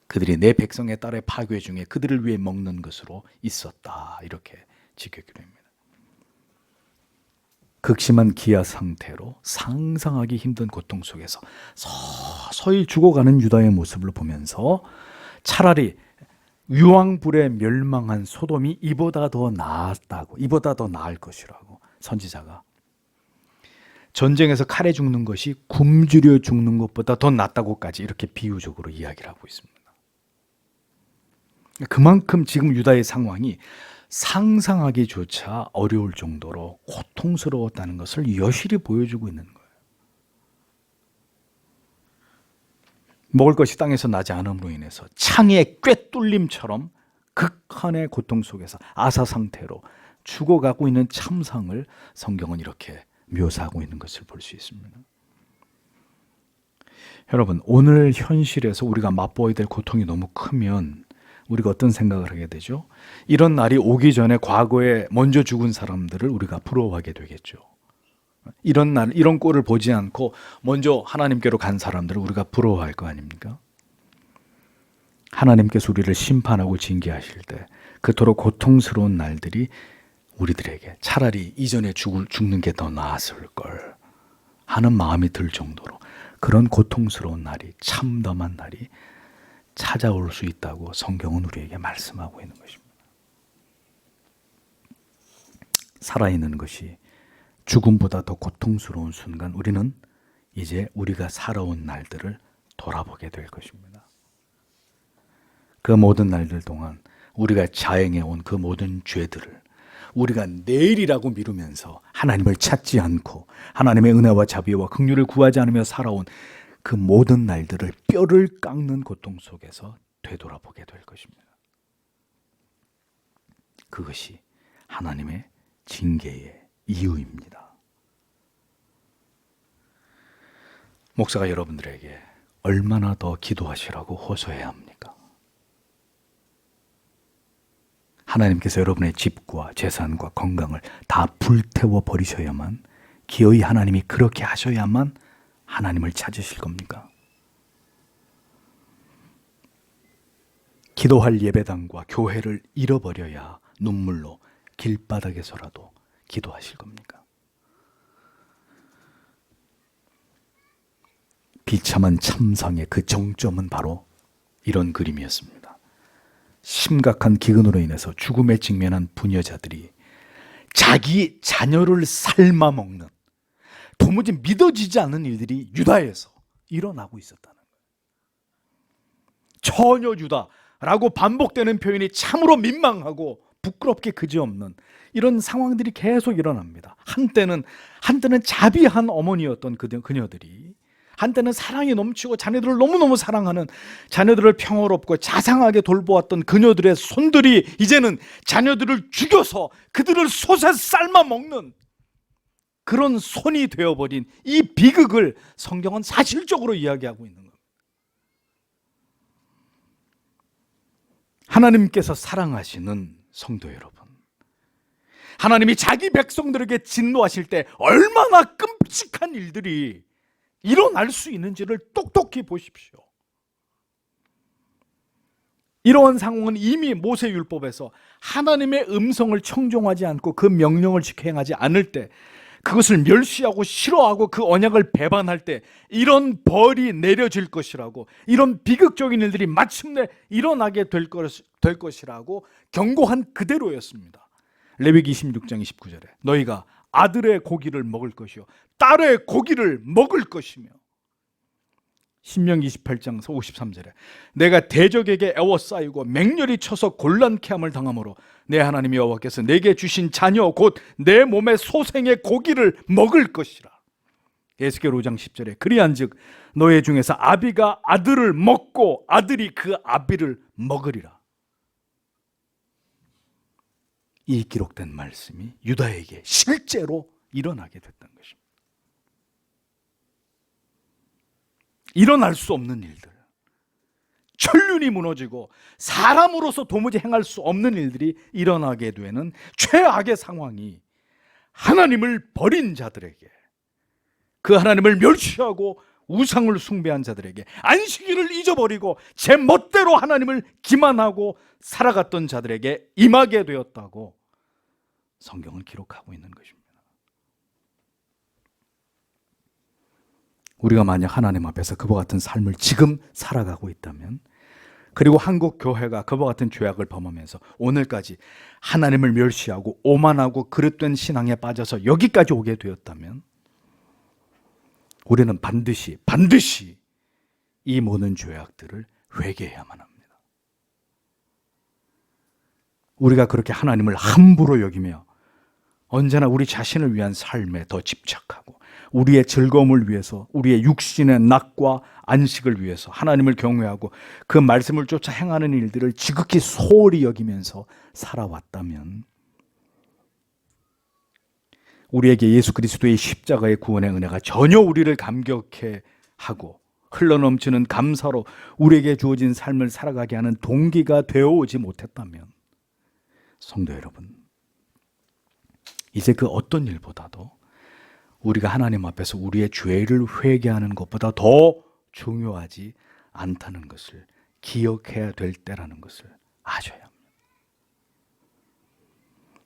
그들이 내 백성의 딸의 파괴 중에 그들을 위해 먹는 것으로 있었다. 이렇게 지켜기로 합니다. 극심한 기아 상태로 상상하기 힘든 고통 속에서 서서히 죽어가는 유다의 모습을 보면서 차라리 유황불에 멸망한 소돔이 이보다 더 나았다고, 이보다 더 나을 것이라고 선지자가, 전쟁에서 칼에 죽는 것이 굶주려 죽는 것보다 더 낫다고까지 이렇게 비유적으로 이야기를 하고 있습니다. 그만큼 지금 유다의 상황이 상상하기조차 어려울 정도로 고통스러웠다는 것을 여실히 보여주고 있는 거예요. 먹을 것이 땅에서 나지 않음으로 인해서 창의 꿰뚫림처럼 극한의 고통 속에서 아사 상태로 죽어가고 있는 참상을 성경은 이렇게 묘사하고 있는 것을 볼 수 있습니다. 여러분, 오늘 현실에서 우리가 맛보아야 될 고통이 너무 크면 우리가 어떤 생각을 하게 되죠? 이런 날이 오기 전에 과거에 먼저 죽은 사람들을 우리가 부러워하게 되겠죠. 이런 날, 이런 꼴을 보지 않고 먼저 하나님께로 간 사람들을 우리가 부러워할 거 아닙니까? 하나님께서 우리를 심판하고 징계하실 때 그토록 고통스러운 날들이 우리들에게 차라리 이전에 죽는 게 더 나았을 걸 하는 마음이 들 정도로 그런 고통스러운 날이, 참담한 날이 찾아올 수 있다고 성경은 우리에게 말씀하고 있는 것입니다. 살아있는 것이 죽음보다 더 고통스러운 순간 우리는 이제 우리가 살아온 날들을 돌아보게 될 것입니다. 그 모든 날들 동안 우리가 자행해온 그 모든 죄들을 우리가 내일이라고 미루면서 하나님을 찾지 않고 하나님의 은혜와 자비와 긍휼을 구하지 않으며 살아온 그 모든 날들을 뼈를 깎는 고통 속에서 되돌아보게 될 것입니다. 그것이 하나님의 징계의 이유입니다. 목사가 여러분들에게 얼마나 더 기도하시라고 호소해야 합니까? 하나님께서 여러분의 집과 재산과 건강을 다 불태워 버리셔야만, 기어이 하나님이 그렇게 하셔야만 하나님을 찾으실 겁니까? 기도할 예배당과 교회를 잃어버려야 눈물로 길바닥에서라도 기도하실 겁니까? 비참한 참상의 그 정점은 바로 이런 그림이었습니다. 심각한 기근으로 인해서 죽음에 직면한 부녀자들이 자기 자녀를 삶아 먹는, 도무지 믿어지지 않는 일들이 유다에서 일어나고 있었다는 거예요. 처녀 유다라고 반복되는 표현이 참으로 민망하고 부끄럽게 그지없는 이런 상황들이 계속 일어납니다. 한때는 자비한 어머니였던 그녀들이, 한때는 사랑이 넘치고 자녀들을 너무너무 사랑하는, 자녀들을 평화롭고 자상하게 돌보았던 그녀들의 손들이 이제는 자녀들을 죽여서 그들을 솥에 삶아 먹는 그런 손이 되어버린 이 비극을 성경은 사실적으로 이야기하고 있는 겁니다. 하나님께서 사랑하시는 성도 여러분, 하나님이 자기 백성들에게 진노하실 때 얼마나 끔찍한 일들이 일어날 수 있는지를 똑똑히 보십시오. 이러한 상황은 이미 모세율법에서 하나님의 음성을 청종하지 않고 그 명령을 지켜 행하지 않을 때, 그것을 멸시하고 싫어하고 그 언약을 배반할 때 이런 벌이 내려질 것이라고, 이런 비극적인 일들이 마침내 일어나게 될 것이라고 경고한 그대로였습니다. 레위기 26장 29절에 너희가 아들의 고기를 먹을 것이요 딸의 고기를 먹을 것이며, 신명기 28장 53절에 내가 대적에게 애워싸이고 맹렬히 쳐서 곤란케 함을 당하므로 내 하나님 여호와께서 내게 주신 자녀 곧 내 몸의 소생의 고기를 먹을 것이라. 에스겔 5장 10절에 그리한즉 너희 중에서 아비가 아들을 먹고 아들이 그 아비를 먹으리라. 이 기록된 말씀이 유다에게 실제로 일어나게 됐던 것입니다. 일어날 수 없는 일들, 천륜이 무너지고 사람으로서 도무지 행할 수 없는 일들이 일어나게 되는 최악의 상황이 하나님을 버린 자들에게, 그 하나님을 멸시하고 우상을 숭배한 자들에게, 안식일을 잊어버리고 제 멋대로 하나님을 기만하고 살아갔던 자들에게 임하게 되었다고 성경은 기록하고 있는 것입니다. 우리가 만약 하나님 앞에서 그와 같은 삶을 지금 살아가고 있다면, 그리고 한국 교회가 그와 같은 죄악을 범하면서 오늘까지 하나님을 멸시하고 오만하고 그릇된 신앙에 빠져서 여기까지 오게 되었다면, 우리는 반드시 이 모든 죄악들을 회개해야만 합니다. 우리가 그렇게 하나님을 함부로 여기며 언제나 우리 자신을 위한 삶에 더 집착하고 우리의 즐거움을 위해서, 우리의 육신의 낙과 안식을 위해서 하나님을 경외하고 그 말씀을 쫓아 행하는 일들을 지극히 소홀히 여기면서 살아왔다면, 우리에게 예수 그리스도의 십자가의 구원의 은혜가 전혀 우리를 감격해 하고 흘러넘치는 감사로 우리에게 주어진 삶을 살아가게 하는 동기가 되어오지 못했다면, 성도 여러분, 이제 그 어떤 일보다도 우리가 하나님 앞에서 우리의 죄를 회개하는 것보다 더 중요하지 않다는 것을 기억해야 될 때라는 것을 아셔야 합니다.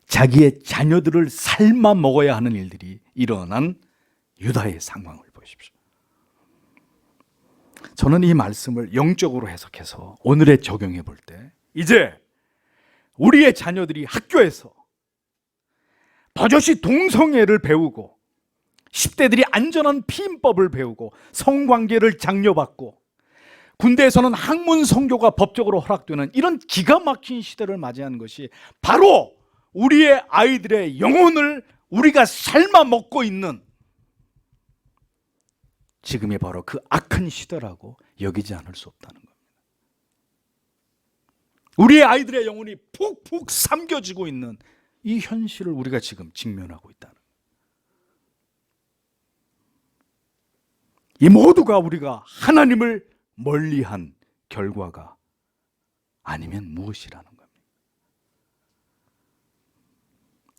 자기의 자녀들을 삶아 먹어야 하는 일들이 일어난 유다의 상황을 보십시오. 저는 이 말씀을 영적으로 해석해서 오늘에 적용해 볼 때, 이제 우리의 자녀들이 학교에서 버젓이 동성애를 배우고 10대들이 안전한 피임법을 배우고 성관계를 장려받고 군대에서는 학문 성교가 법적으로 허락되는 이런 기가 막힌 시대를 맞이하는 것이 바로 우리의 아이들의 영혼을 우리가 삶아 먹고 있는 지금이 바로 그 악한 시대라고 여기지 않을 수 없다는 겁니다. 우리의 아이들의 영혼이 푹푹 삼겨지고 있는 이 현실을 우리가 지금 직면하고 있다는 거예요. 이 모두가 우리가 하나님을 멀리한 결과가 아니면 무엇이라는 겁니다.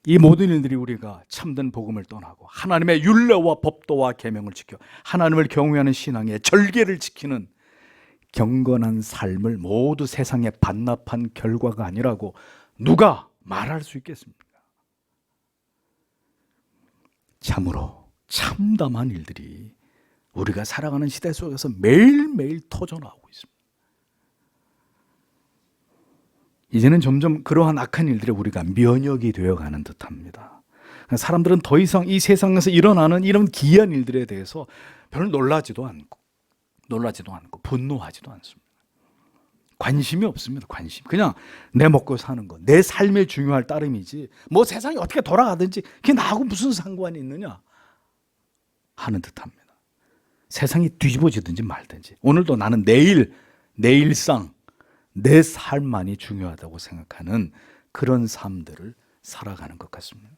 이 모든 일들이 우리가 참된 복음을 떠나고 하나님의 율례와 법도와 계명을 지켜 하나님을 경외하는 신앙의 절개를 지키는 경건한 삶을 모두 세상에 반납한 결과가 아니라고 누가 말할 수 있겠습니까? 참으로 참담한 일들이 우리가 살아가는 시대 속에서 매일매일 터져나오고 있습니다. 이제는 점점 그러한 악한 일들에 우리가 면역이 되어가는 듯합니다. 사람들은 더 이상 이 세상에서 일어나는 이런 기이한 일들에 대해서 별로 놀라지도 않고 분노하지도 않습니다. 관심이 없습니다. 그냥 내 먹고 사는 거, 내 삶의 중요할 따름이지 뭐 세상이 어떻게 돌아가든지 그게 나하고 무슨 상관이 있느냐 하는 듯합니다. 세상이 뒤집어지든지 말든지 오늘도 나는 내 일상, 내 삶만이 중요하다고 생각하는 그런 삶들을 살아가는 것 같습니다.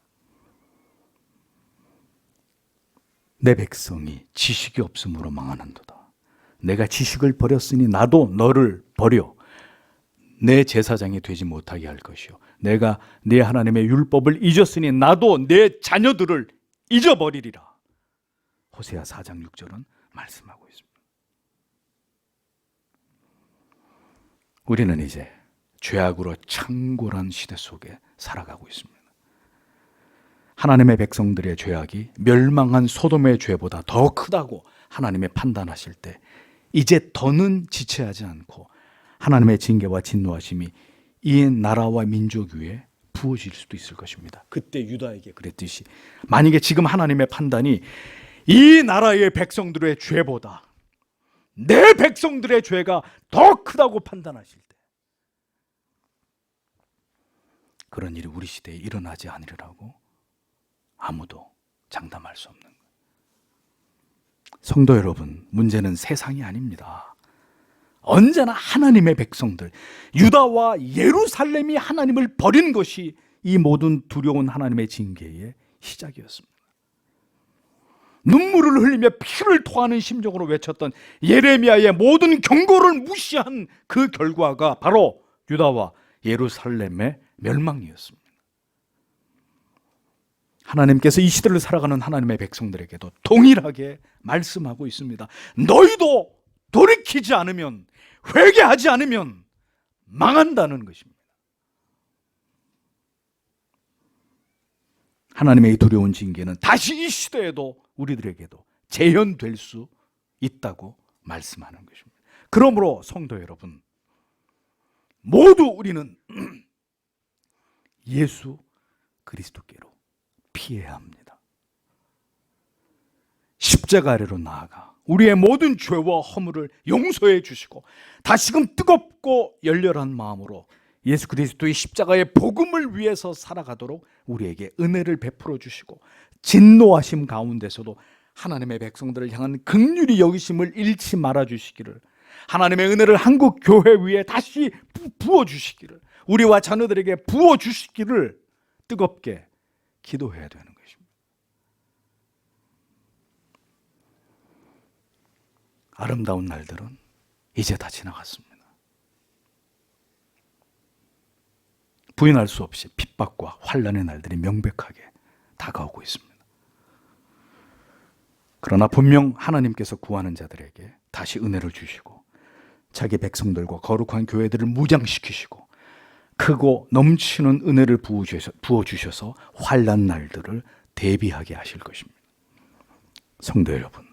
내 백성이 지식이 없음으로 망하는도다. 내가 지식을 버렸으니 나도 너를 버려 내 제사장이 되지 못하게 할 것이요, 내가 네 하나님의 율법을 잊었으니 나도 내 자녀들을 잊어버리리라. 호세아 4장 6절은 말씀하고 있습니다. 우리는 이제 죄악으로 창궐한 시대 속에 살아가고 있습니다. 하나님의 백성들의 죄악이 멸망한 소돔의 죄보다 더 크다고 하나님의 판단하실 때 이제 더는 지체하지 않고 하나님의 징계와 진노하심이 이 나라와 민족 위에 부어질 수도 있을 것입니다. 그때 유다에게 그랬듯이 만약에 지금 하나님의 판단이 이 나라의 백성들의 죄보다 내 백성들의 죄가 더 크다고 판단하실 때 그런 일이 우리 시대에 일어나지 않으리라고 아무도 장담할 수 없는 거예요. 성도 여러분, 문제는 세상이 아닙니다. 언제나 하나님의 백성들, 유다와 예루살렘이 하나님을 버린 것이 이 모든 두려운 하나님의 징계의 시작이었습니다. 눈물을 흘리며 피를 토하는 심정으로 외쳤던 예레미야의 모든 경고를 무시한 그 결과가 바로 유다와 예루살렘의 멸망이었습니다. 하나님께서 이 시대를 살아가는 하나님의 백성들에게도 동일하게 말씀하고 있습니다. 너희도 돌이키지 않으면, 회개하지 않으면 망한다는 것입니다. 하나님의 두려운 징계는 다시 이 시대에도 우리들에게도 재현될 수 있다고 말씀하는 것입니다. 그러므로 성도 여러분, 모두 우리는 예수 그리스도께로 피해야 합니다. 십자가 아래로 나아가 우리의 모든 죄와 허물을 용서해 주시고 다시금 뜨겁고 열렬한 마음으로 예수 그리스도의 십자가의 복음을 위해서 살아가도록 우리에게 은혜를 베풀어 주시고, 진노하심 가운데서도 하나님의 백성들을 향한 긍휼히 여기심을 잃지 말아 주시기를, 하나님의 은혜를 한국 교회 위에 다시 부어 주시기를, 우리와 자녀들에게 부어 주시기를 뜨겁게 기도해야 되는 것입니다. 아름다운 날들은 이제 다 지나갔습니다. 부인할 수 없이 핍박과 환난의 날들이 명백하게 다가오고 있습니다. 그러나 분명 하나님께서 구하는 자들에게 다시 은혜를 주시고 자기 백성들과 거룩한 교회들을 무장시키시고 크고 넘치는 은혜를 부어주셔서 환난 날들을 대비하게 하실 것입니다. 성도 여러분,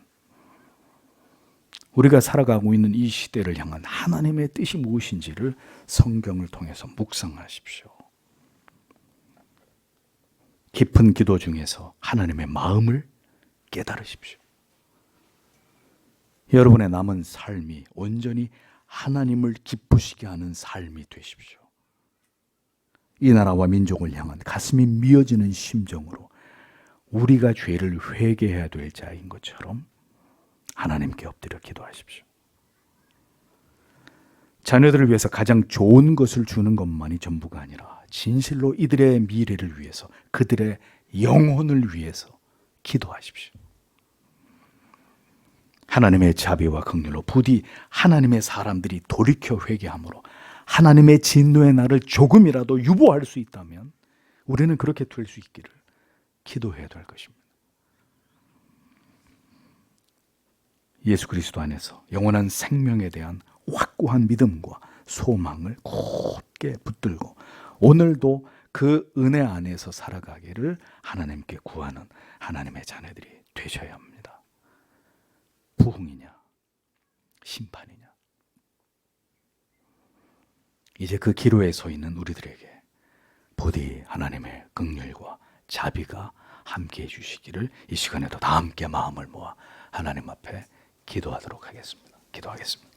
우리가 살아가고 있는 이 시대를 향한 하나님의 뜻이 무엇인지를 성경을 통해서 묵상하십시오. 깊은 기도 중에서 하나님의 마음을 깨달으십시오. 여러분의 남은 삶이 온전히 하나님을 기쁘시게 하는 삶이 되십시오. 이 나라와 민족을 향한 가슴이 미어지는 심정으로 우리가 죄를 회개해야 될 자인 것처럼 하나님께 엎드려 기도하십시오. 자녀들을 위해서 가장 좋은 것을 주는 것만이 전부가 아니라 진실로 이들의 미래를 위해서, 그들의 영혼을 위해서 기도하십시오. 하나님의 자비와 긍휼로 부디 하나님의 사람들이 돌이켜 회개함으로 하나님의 진노의 날을 조금이라도 유보할 수 있다면 우리는 그렇게 될 수 있기를 기도해야 될 것입니다. 예수 그리스도 안에서 영원한 생명에 대한 확고한 믿음과 소망을 굳게 붙들고 오늘도 그 은혜 안에서 살아가기를 하나님께 구하는 하나님의 자녀들이 되셔야 합니다. 부흥이냐 심판이냐, 이제 그 기로에 서 있는 우리들에게 부디 하나님의 긍휼과 자비가 함께해 주시기를 이 시간에도 다 함께 마음을 모아 하나님 앞에 기도하도록 하겠습니다. 기도하겠습니다.